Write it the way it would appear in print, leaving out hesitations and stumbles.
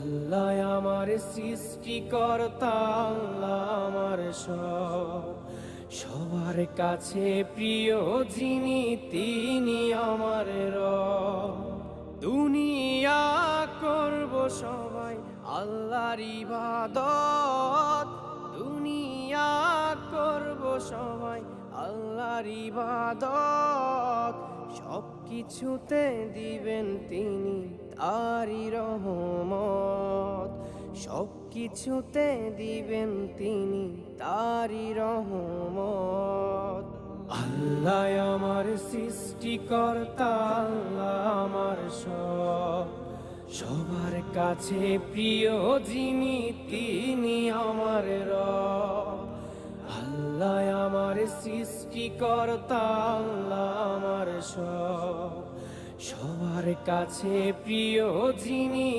আল্লাহ আমার সৃষ্টিকর্তা, আল্লাহ আমার সব, সবার কাছে প্রিয় যিনি তিনি আমার রব। দুনিয়া করব সবাই আল্লাহর ইবাদত, দুনিয়া করব সবাই আল্লাহর ইবাদত, সব কিছুতে দিবেন তিনি তারই রহমত, সব কিছুতে দিবেন তিনি তারই রহমত। আল্লাহ আমার সৃষ্টিকর্তা, আল্লাহ আমার সব, সবার কাছে প্রিয় যিনি তিনি আমার রব। আল্লাহ আমার সৃষ্টিকর্তা, আল্লাহ আমার সব, সবার কাছে প্রিয় যিনি